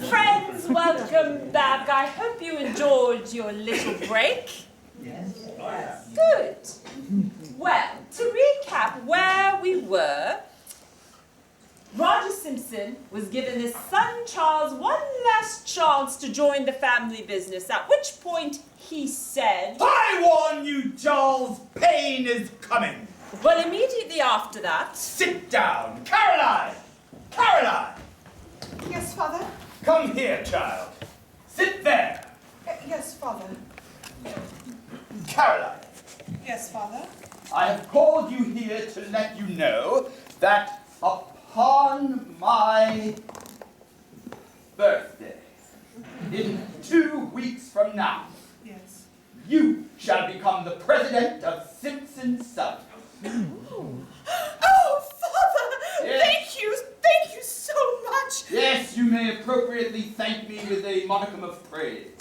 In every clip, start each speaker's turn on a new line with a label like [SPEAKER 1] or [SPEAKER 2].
[SPEAKER 1] Friends, welcome back. I hope you enjoyed your little break.
[SPEAKER 2] Yes.
[SPEAKER 1] Good. Well, to recap where we were, Roger Simpson was given his son Charles one last chance to join the family business, at which point he said,
[SPEAKER 3] I warn you, Charles, pain is coming.
[SPEAKER 1] Well, immediately after that...
[SPEAKER 3] Sit down. Caroline! Caroline!
[SPEAKER 4] Yes, Father?
[SPEAKER 3] Come here, child. Sit there.
[SPEAKER 4] Yes, Father.
[SPEAKER 3] Caroline.
[SPEAKER 4] Yes, Father.
[SPEAKER 3] I have called you here to let you know that upon my birthday, in 2 weeks from now,
[SPEAKER 4] Yes.
[SPEAKER 3] you shall become the president of Simpson Sub.
[SPEAKER 4] Oh, Father!
[SPEAKER 3] Yes.
[SPEAKER 4] Thank you so much!
[SPEAKER 3] Yes, you may appropriately thank me with a modicum of praise.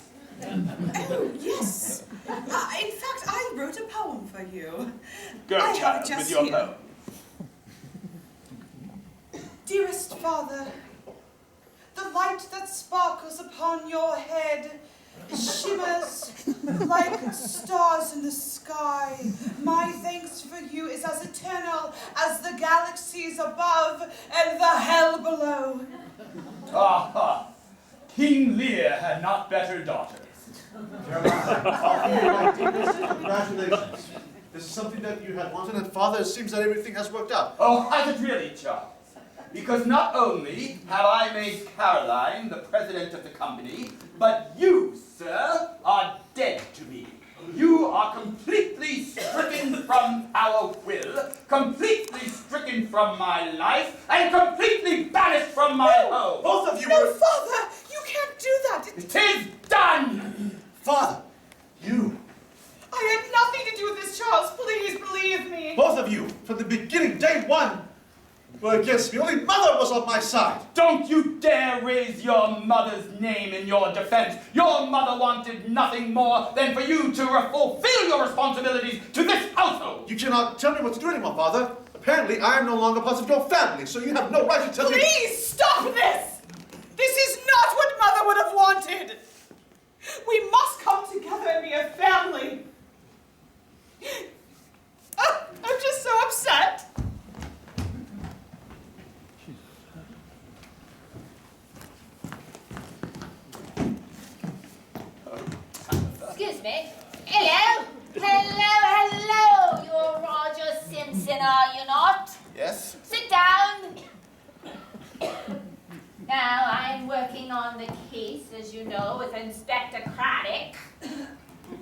[SPEAKER 4] Oh, yes. In fact, I wrote a poem for you.
[SPEAKER 3] Go,
[SPEAKER 4] I have
[SPEAKER 3] child,
[SPEAKER 4] it just
[SPEAKER 3] with your
[SPEAKER 4] here.
[SPEAKER 3] poem.
[SPEAKER 4] Dearest Father, the light that sparkles upon your head shimmers like stars in the sky. My thanks for you is as eternal as the galaxies above and the hell below.
[SPEAKER 3] Aha! King Lear had not better daughters.
[SPEAKER 5] Congratulations. This is something that you had wanted, and Father, it seems that everything has worked out.
[SPEAKER 3] Oh, has it really, Charles? Because not only have I made Caroline the president of the company, but you, sir, are dead to me. You are completely stricken from our will, completely stricken from my life, and completely banished from my home.
[SPEAKER 5] Both of you
[SPEAKER 4] No,
[SPEAKER 5] were...
[SPEAKER 4] Father, you can't do that.
[SPEAKER 3] It is done!
[SPEAKER 5] Father, you,
[SPEAKER 4] I had nothing to do with this, Charles. Please believe me.
[SPEAKER 5] both of you, from the beginning, day one, were against me. Only Mother was on my side.
[SPEAKER 3] Don't you dare raise your mother's name in your defense. Your mother wanted nothing more than for you to fulfill your responsibilities to this household.
[SPEAKER 5] You cannot tell me what to do anymore, Father. Apparently, I am no longer part of your family, so you have no right to tell me...
[SPEAKER 4] Please stop this! This is not what Mother would have wanted. We must come together and be a family. Oh, I'm just so upset.
[SPEAKER 6] Excuse me. Hello? Hello. You're Roger Simpson, are you not?
[SPEAKER 3] Yes?
[SPEAKER 6] Sit down. Now, I'm working on the case, as you know, with Inspector Craddock.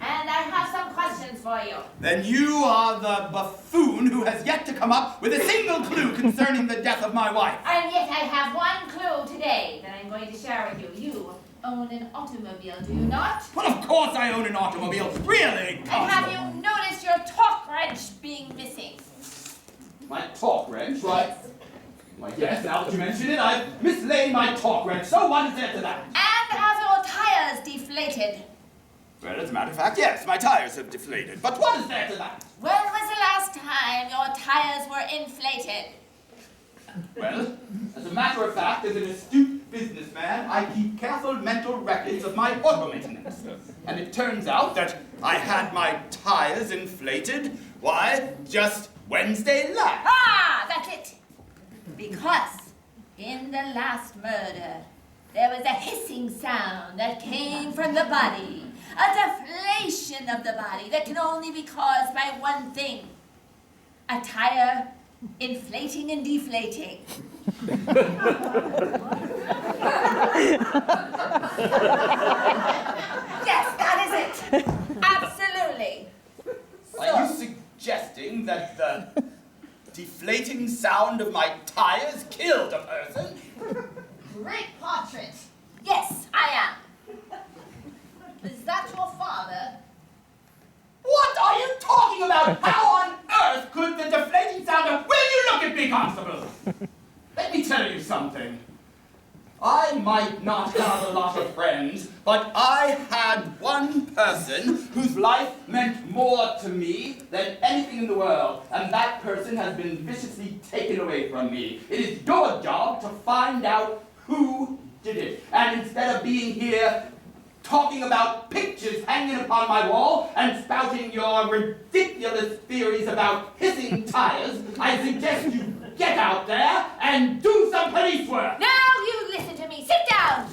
[SPEAKER 6] And I have some questions for you.
[SPEAKER 3] Then you are the buffoon who has yet to come up with a single clue concerning the death of my wife.
[SPEAKER 6] And yet I have one clue today that I'm going to share with you. You own an automobile, do you not?
[SPEAKER 3] Well, of course I own an automobile. Really?
[SPEAKER 6] And have you noticed your torque wrench being missing?
[SPEAKER 3] My torque wrench, right? Why, yes, now that you mention it, I've mislaid my torque wrench. So what is there to that?
[SPEAKER 6] And have your tires deflated?
[SPEAKER 3] Well, as a matter of fact, yes, my tires have deflated. But what is there to that?
[SPEAKER 6] When was the last time your tires were inflated?
[SPEAKER 3] Well, as a matter of fact, as an astute businessman, I keep careful mental records of my auto maintenance. And it turns out that I had my tires inflated, why, just Wednesday last.
[SPEAKER 6] Ah, that's it. Because in the last murder, there was a hissing sound that came from the body. A deflation of the body that can only be caused by one thing. A tire inflating and deflating. Yes, that is it. Absolutely.
[SPEAKER 3] Are you suggesting that the deflating sound of my tires killed a person?
[SPEAKER 6] Great portrait. Yes, I am. Is that your father?
[SPEAKER 3] What are you talking about? How on earth could the deflating sound of... Will you look at me, Constable? Let me tell you something. I might not have a lot of friends, but I had one person whose life meant more to me than anything in the world, and that person has been viciously taken away from me. It is your job to find out who did it. And instead of being here talking about pictures hanging upon my wall and spouting your ridiculous theories about hissing tires, I suggest you get out there and do some police work.
[SPEAKER 6] Now you listen to me. Sit down.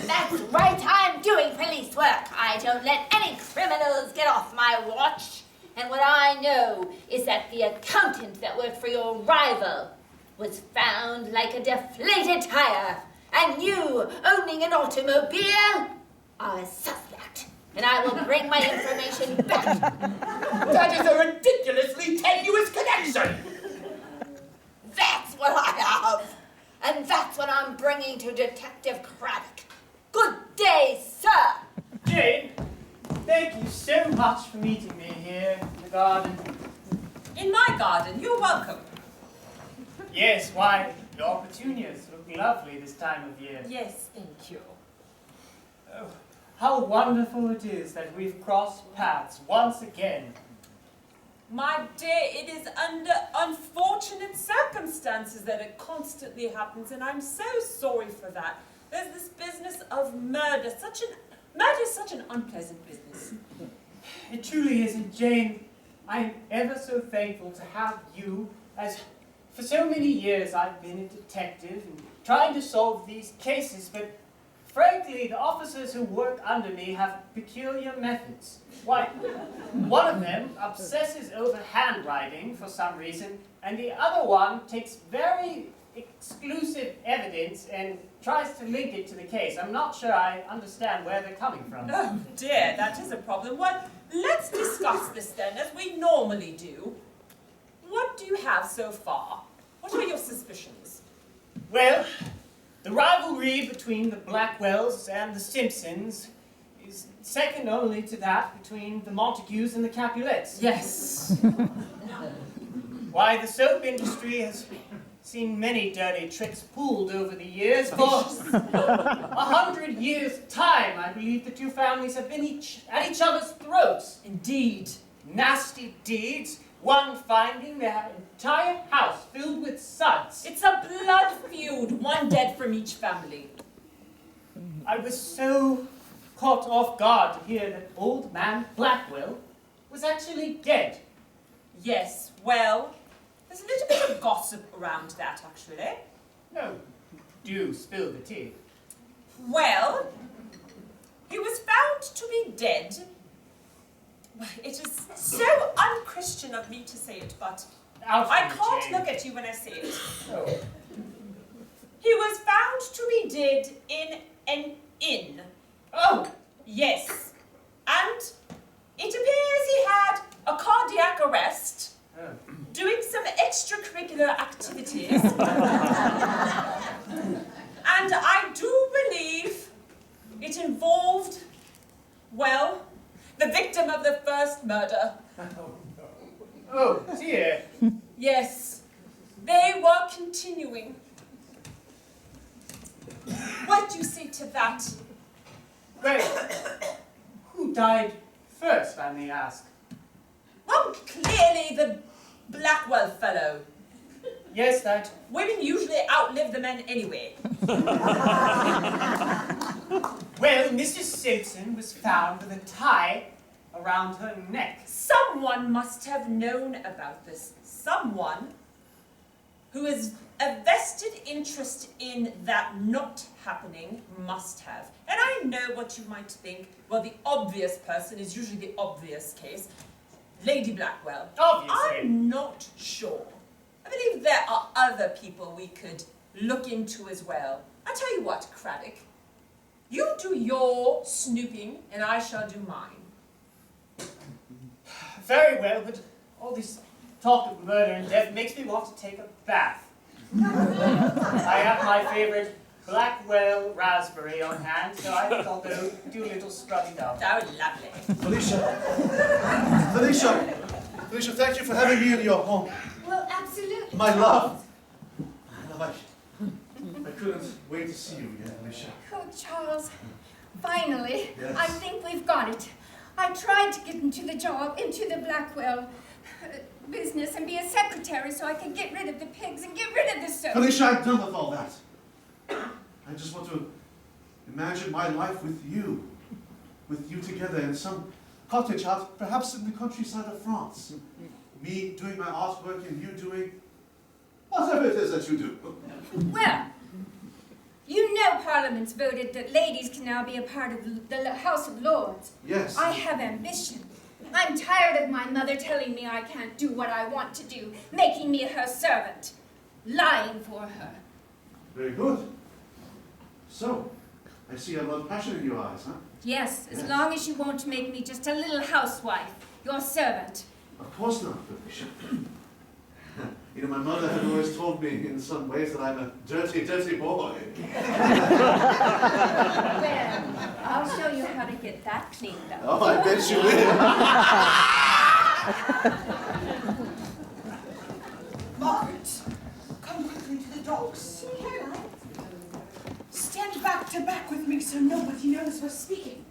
[SPEAKER 6] That's right, I'm doing police work. I don't let any criminals get off my watch. And what I know is that the accountant that worked for your rival was found like a deflated tire. And you, owning an automobile, are a suspect. And I will bring my information back.
[SPEAKER 3] That is a ridiculously tenuous connection.
[SPEAKER 6] That's what I have. And that's what I'm bringing to Detective Craddock. Good day, sir.
[SPEAKER 2] Jane, thank you so much for meeting me here in the garden.
[SPEAKER 1] In my garden, you're welcome.
[SPEAKER 2] Yes, why, your petunias look lovely this time of year.
[SPEAKER 1] Yes, thank you.
[SPEAKER 2] Oh, how wonderful it is that we've crossed paths once again.
[SPEAKER 1] My dear, it is under unfortunate circumstances that it constantly happens, and I'm so sorry for that. There's this business of murder. Murder is such an unpleasant business.
[SPEAKER 2] It truly is, and Jane, I'm ever so thankful to have you, as for so many years I've been a detective and trying to solve these cases, but frankly, the officers who work under me have peculiar methods. Why, one of them obsesses over handwriting for some reason, and the other one takes very exclusive evidence and tries to link it to the case. I'm not sure I understand where they're coming from.
[SPEAKER 1] Oh dear, that is a problem. Well, let's discuss this then, as we normally do. What do you have so far? What are your suspicions?
[SPEAKER 2] Well, the rivalry between the Blackwells and the Simpsons is second only to that between the Montagues and the Capulets.
[SPEAKER 1] Yes.
[SPEAKER 2] Why, the soap industry has seen many dirty tricks pulled over the years. For 100 years' time, I believe the two families have been at each other's throats.
[SPEAKER 1] Indeed.
[SPEAKER 2] Nasty deeds, one finding their entire house filled with suds.
[SPEAKER 1] It's a blood feud, one dead from each family.
[SPEAKER 2] I was so caught off guard to hear that old man Blackwell was actually dead.
[SPEAKER 1] Yes, well, there's a little bit of gossip around that, actually.
[SPEAKER 2] No, do spill the tea.
[SPEAKER 1] Well, he was found to be dead. Well, it is so unchristian of me to say it, but
[SPEAKER 2] Out
[SPEAKER 1] I
[SPEAKER 2] with
[SPEAKER 1] can't
[SPEAKER 2] Jane.
[SPEAKER 1] look at you when I say it.
[SPEAKER 2] Oh.
[SPEAKER 1] He was found to be dead in an inn.
[SPEAKER 2] Oh,
[SPEAKER 1] Yes. And it appears he had a cardiac arrest,
[SPEAKER 2] oh.
[SPEAKER 1] doing some extracurricular activities. And I do believe it involved, well, the victim of the first murder.
[SPEAKER 2] Oh, dear.
[SPEAKER 1] Yes, they were continuing. What do you say to that?
[SPEAKER 2] Wait, who died first, I may ask?
[SPEAKER 1] Well, clearly the Blackwell fellow.
[SPEAKER 2] Yes, that.
[SPEAKER 1] Women usually outlive the men anyway.
[SPEAKER 2] Well, Mrs. Simpson was found with a tie around her neck.
[SPEAKER 1] Someone must have known about this. Someone who has a vested interest in that not happening must have. And I know what you might think. Well, the obvious person is usually the obvious case. Lady Blackwell.
[SPEAKER 2] Obviously.
[SPEAKER 1] I'm not sure. I believe there are other people we could look into as well. I tell you what, Craddock. You do your snooping and I shall do mine.
[SPEAKER 2] Very well, but all this talk of murder and death makes me want to take a bath. I have my favorite Blackwell raspberry on hand, so I think I'll go do a little scrubbing down.
[SPEAKER 1] Oh, lovely.
[SPEAKER 5] Felicia, thank you for having me in your home.
[SPEAKER 6] Well, absolutely.
[SPEAKER 5] My love. My couldn't wait to see you again, Alicia.
[SPEAKER 7] Oh, Charles, finally,
[SPEAKER 5] Yes.
[SPEAKER 7] I think we've got it. I tried to get into the job, into the Blackwell business and be a secretary so I could get rid of the pigs and get rid of the soap.
[SPEAKER 5] Alicia, I'm done with all that. I just want to imagine my life with you together in some cottage out, perhaps in the countryside of France. Me doing my artwork and you doing whatever it is that you do.
[SPEAKER 7] Well, you know Parliament's voted that ladies can now be a part of the House of Lords.
[SPEAKER 5] Yes.
[SPEAKER 7] I have ambition. I'm tired of my mother telling me I can't do what I want to do, making me her servant, lying for her.
[SPEAKER 5] Very good. So, I see a lot of passion in your eyes, huh?
[SPEAKER 7] Yes, as
[SPEAKER 5] Yes.
[SPEAKER 7] long as you won't make me just a little housewife, your servant.
[SPEAKER 5] Of course not, Alicia. You know, my mother had always told me in some ways that I'm a dirty, dirty boy.
[SPEAKER 7] Well, I'll show you how to get that cleaned up.
[SPEAKER 5] Oh, I bet you will.
[SPEAKER 4] Margaret, come quickly to the dogs. Stand back to back with me so nobody knows we're speaking.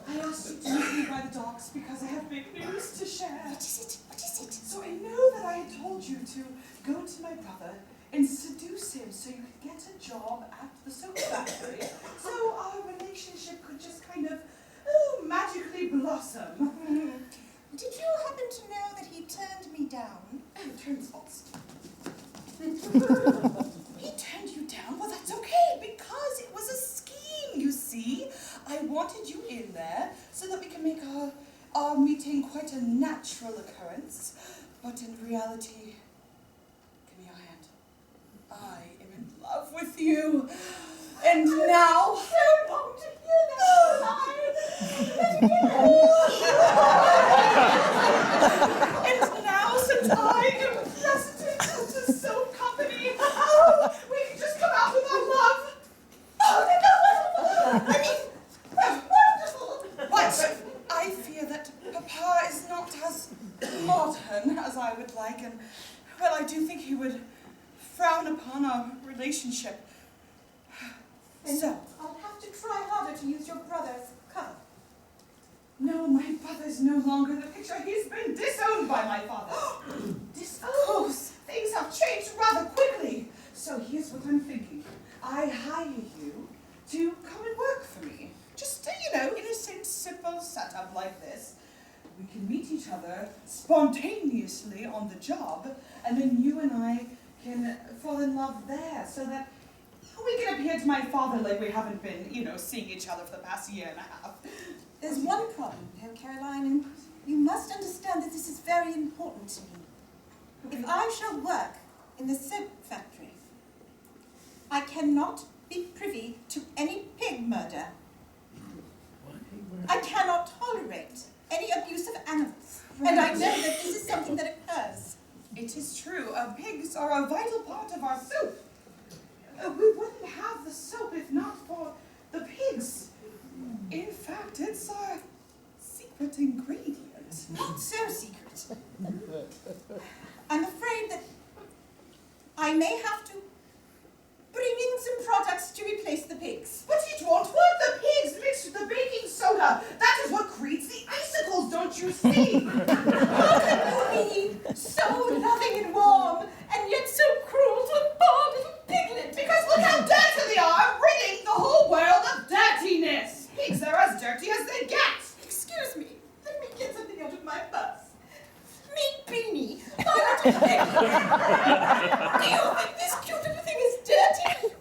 [SPEAKER 4] I asked you to meet me by the docks because I have big news to share.
[SPEAKER 7] What is it? What is it?
[SPEAKER 4] So I know that I had told you to go to my brother and seduce him so you could get a job at the soap factory, so our relationship could just kind of magically blossom.
[SPEAKER 8] Did you happen to know that he turned me down?
[SPEAKER 4] Oh, turns out. He turned you down? Well, that's okay, because it was a scheme, you see. I wanted you in there so that we can make our meeting quite a natural occurrence. But in reality, give me your hand. I am in love with you. And now...
[SPEAKER 8] I so long to hear
[SPEAKER 4] And now, since I am president of the soap company, we can just come out with our love. Oh, I mean, wonderful. But I fear that Papa is not as modern as I would like, and, well, I do think he would frown upon our relationship. So,
[SPEAKER 8] I'll have to try harder to use your brother's color.
[SPEAKER 4] no, my brother's no longer the picture. He's been disowned by my father. Disowned? Things have changed rather quickly. So here's what I'm thinking. I hire you to come and work for me. Just, innocent, simple setup like this. We can meet each other spontaneously on the job, and then you and I can fall in love there, so that we can appear to my father like we haven't been, seeing each other for the past year and a half.
[SPEAKER 8] There's one problem here, Caroline, and you must understand that this is very important to me. If I shall work in the soap factory, I cannot be privy to any pig murder. I cannot tolerate any abuse of animals. And I know that this is something that occurs.
[SPEAKER 4] It is true. Pigs are a vital part of our soup. We wouldn't have the soap if not for the pigs. In fact, it's our secret ingredient.
[SPEAKER 8] Not so secret. I'm afraid that I may have to bring in some products to replace the pigs.
[SPEAKER 4] But it won't work. The pigs mixed with the baking soda. That is what creates the icicles, don't you see?
[SPEAKER 8] How can you be so loving and warm, and yet so cruel to a poor little piglet?
[SPEAKER 4] Because look how dirty they are, ridding the whole world of dirtiness. Pigs are as dirty as they get.
[SPEAKER 8] Excuse me, let me get something out of my purse. Meet Beanie, my little pig. Do you think this cute little thing is dirty?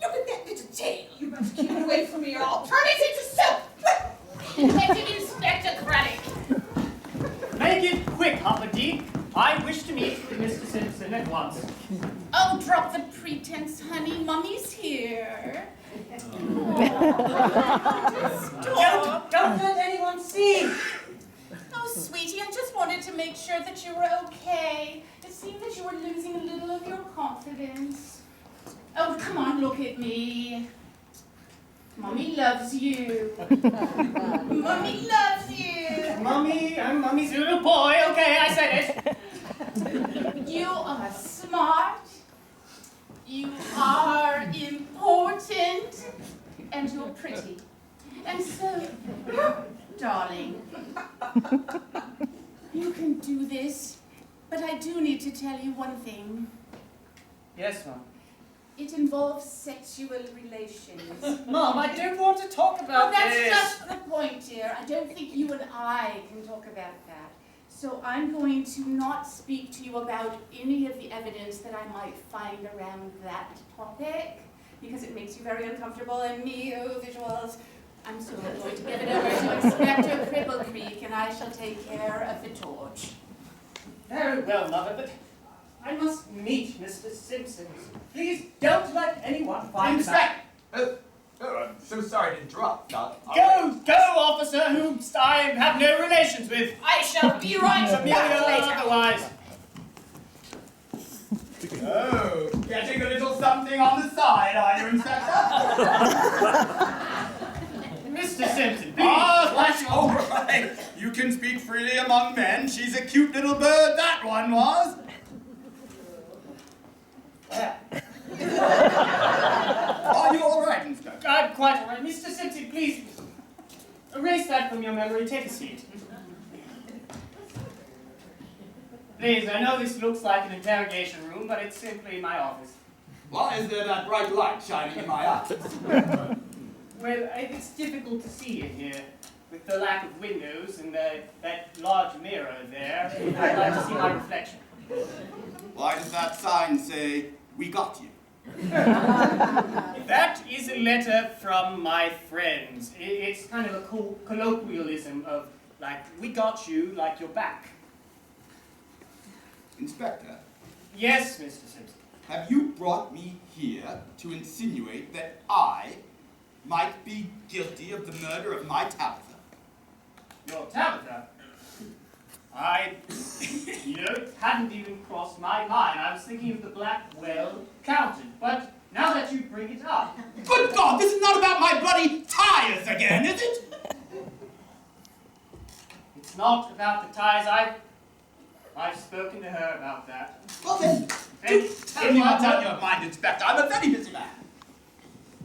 [SPEAKER 8] Look at that little tail.
[SPEAKER 4] You better keep it away from me or I'll turn it into soap.
[SPEAKER 6] Detective Inspector Craddock.
[SPEAKER 2] Make it quick, Hoppity. I wish to meet with Mr. Simpson at once.
[SPEAKER 6] Oh, drop the pretense, honey. Mummy's here.
[SPEAKER 2] Don't let anyone see.
[SPEAKER 6] Oh, sweetie, I just wanted to make sure that you were okay. It seemed that you were losing a little of your confidence. Oh, come on, look at me. Mommy loves you. Mommy loves you.
[SPEAKER 2] Mommy, I'm Mommy's little boy. Okay, I said it.
[SPEAKER 6] You are smart,
[SPEAKER 9] this, but I do need to tell you one thing.
[SPEAKER 2] Yes, Mom.
[SPEAKER 9] It involves sexual relations.
[SPEAKER 2] Mom, I don't want to talk about
[SPEAKER 9] Oh, that's
[SPEAKER 2] this.
[SPEAKER 9] just the point, dear. I don't think you and I can talk about that. So I'm going to not speak to you about any of the evidence that I might find around that topic, because it makes you very uncomfortable, and me, oh, visuals. I'm so going to give it over to Inspector Cribble Creek, and I shall take care of the torch.
[SPEAKER 2] Very well, Mother, but I must meet Mr. Simpson. Please don't let anyone find
[SPEAKER 3] Inspect!
[SPEAKER 2] out.
[SPEAKER 3] I'm so sorry to interrupt.
[SPEAKER 2] Go, officer, whom I have no relations with.
[SPEAKER 6] I shall be right
[SPEAKER 2] Familiar
[SPEAKER 6] back
[SPEAKER 2] or
[SPEAKER 6] later.
[SPEAKER 2] otherwise.
[SPEAKER 3] Oh, getting a little something on the side, are you, Inspector?
[SPEAKER 2] Mr. Simpson, please.
[SPEAKER 3] Ah, that's all right. You can speak freely among men. She's a cute little bird, that one was. Are you all right, Inspector?
[SPEAKER 2] I'm quite all right. Mr. Simpson, please. Erase that from your memory. Take a seat. Please, I know this looks like an interrogation room, but it's simply my office.
[SPEAKER 3] Why is there that bright light shining in my eyes?
[SPEAKER 2] Well, it's difficult to see in here with the lack of windows and that large mirror there. I'd like to see my reflection.
[SPEAKER 3] Why does that sign say, "We got you"?
[SPEAKER 2] That is a letter from my friends. It's kind of a colloquialism of, like, we got you, like you're back.
[SPEAKER 3] Inspector,
[SPEAKER 2] Yes, Mr. Simpson.
[SPEAKER 3] have you brought me here to insinuate that I might be guilty of the murder of my Tabitha?
[SPEAKER 2] Your Tabitha? It hadn't even crossed my mind. I was thinking of the Blackwell Counted, but now that you bring it up...
[SPEAKER 3] Good God, this is not about my bloody tires again, is it?
[SPEAKER 2] It's not about the ties. I've spoken to her about that.
[SPEAKER 3] Well then, do tell me what's on your mind, Inspector. I'm a very busy man.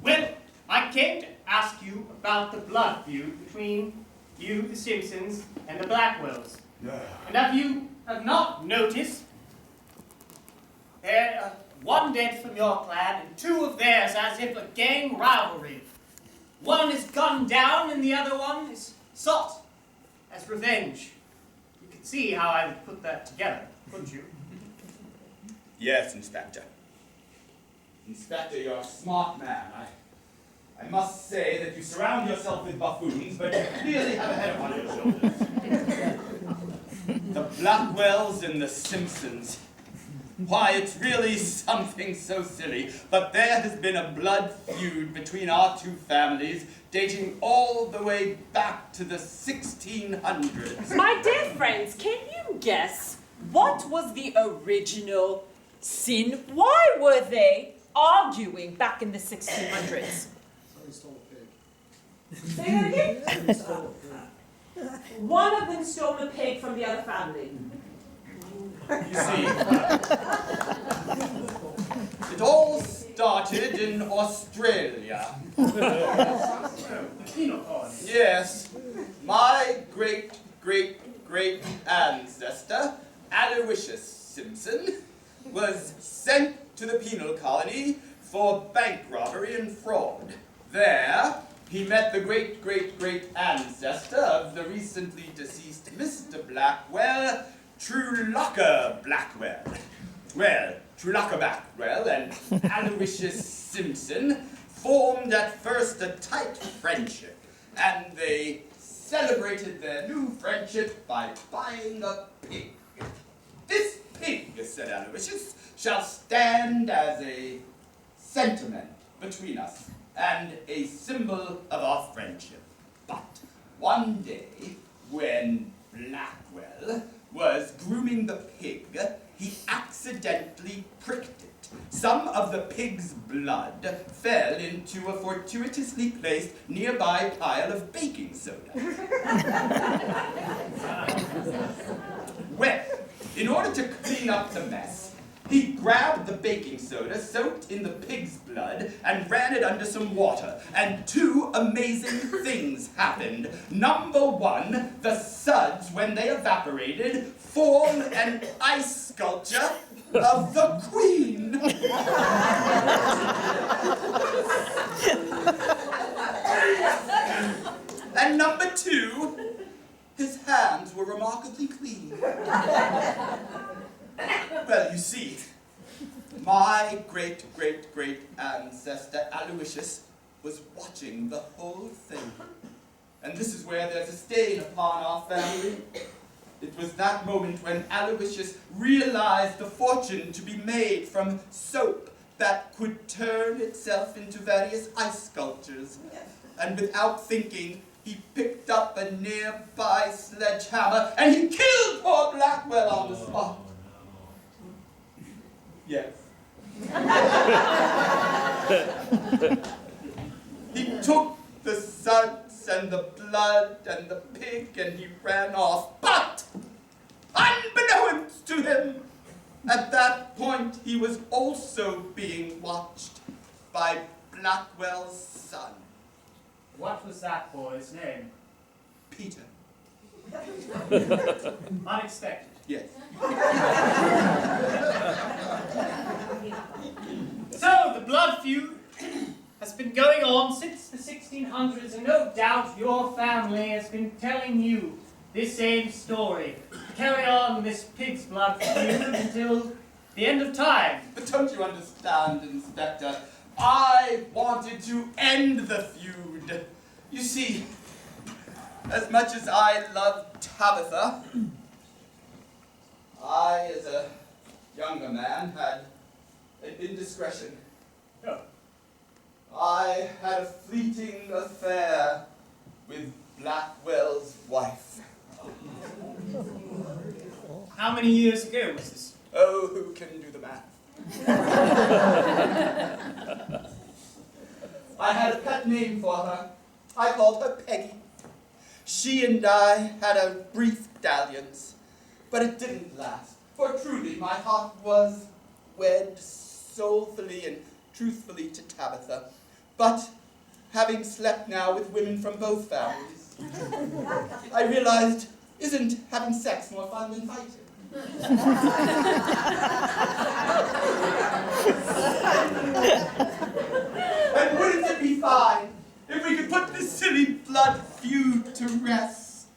[SPEAKER 2] Well, I came to ask you about the blood feud between you, the Simpsons, and the Blackwells. And have not noticed there one dead from your clan and two of theirs, as if a gang rivalry. One is gunned down and the other one is sought as revenge. You can see how I would put that together, couldn't you?
[SPEAKER 3] Yes, Inspector. Inspector, you're a smart man. I must say that you surround yourself with buffoons, but you clearly have a head upon your shoulders. The Blackwells and the Simpsons. Why, it's really something so silly, but there has been a blood feud between our two families dating all the way back to the 1600s.
[SPEAKER 1] My dear friends, can you guess what was the original sin? Why were they arguing back in the 1600s?
[SPEAKER 10] Somebody stole a pig.
[SPEAKER 1] Say that again?
[SPEAKER 10] Somebody stole a pig.
[SPEAKER 1] One of them stole a pig from the other family.
[SPEAKER 3] You see, it all started in Australia. Yes, my great ancestor, Aloysius Simpson, was sent to the penal colony for bank robbery and fraud. There, he met the great ancestor of the recently deceased Mr. Blackwell, Trulocker Blackwell. Well, Trulocker Blackwell and Aloysius Simpson formed at first a tight friendship, and they celebrated their new friendship by buying a pig. This pig, said Aloysius, shall stand as a sentiment between us and a symbol of our friendship. But one day, when Blackwell was grooming the pig, he accidentally pricked it. Some of the pig's blood fell into a fortuitously placed nearby pile of baking soda. Well, in order to clean up the mess, He grabbed the baking soda, soaked in the pig's blood, and ran it under some water. And two amazing things happened. Number one, the suds, when they evaporated, formed an ice sculpture of the Queen. And number two, his hands were remarkably clean. Well, you see, my great-great-great ancestor Aloysius was watching the whole thing. And this is where there's a stain upon our family. It was that moment when Aloysius realized the fortune to be made from soap that could turn itself into various ice sculptures. And without thinking, he picked up a nearby sledgehammer and he killed poor Blackwell on the spot. Yes. He took the suds and the blood and the pig and he ran off. But, unbeknownst to him, at that point he was also being watched by Blackwell's son.
[SPEAKER 2] What was that boy's name?
[SPEAKER 3] Peter.
[SPEAKER 2] Unexpected.
[SPEAKER 3] Yes.
[SPEAKER 2] So, the blood feud has been going on since the 1600s, and no doubt your family has been telling you this same story. Carry on this pig's blood feud until the end of time.
[SPEAKER 3] But don't you understand, Inspector? I wanted to end the feud. You see, as much as I love Tabitha, I, as a younger man, had an indiscretion.
[SPEAKER 2] Oh.
[SPEAKER 3] I had a fleeting affair with Blackwell's wife.
[SPEAKER 2] How many years ago was this?
[SPEAKER 3] Oh, who can do the math? I had a pet name for her. I called her Peggy. She and I had a brief dalliance, but it didn't last. For truly, my heart was wed soulfully and truthfully to Tabitha. But having slept now with women from both families, I realized, isn't having sex more fun than fighting? And wouldn't it be fine if we could put this silly blood feud to rest,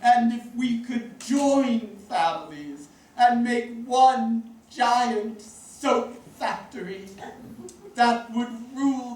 [SPEAKER 3] and if we could join families and make one giant soap factory that would rule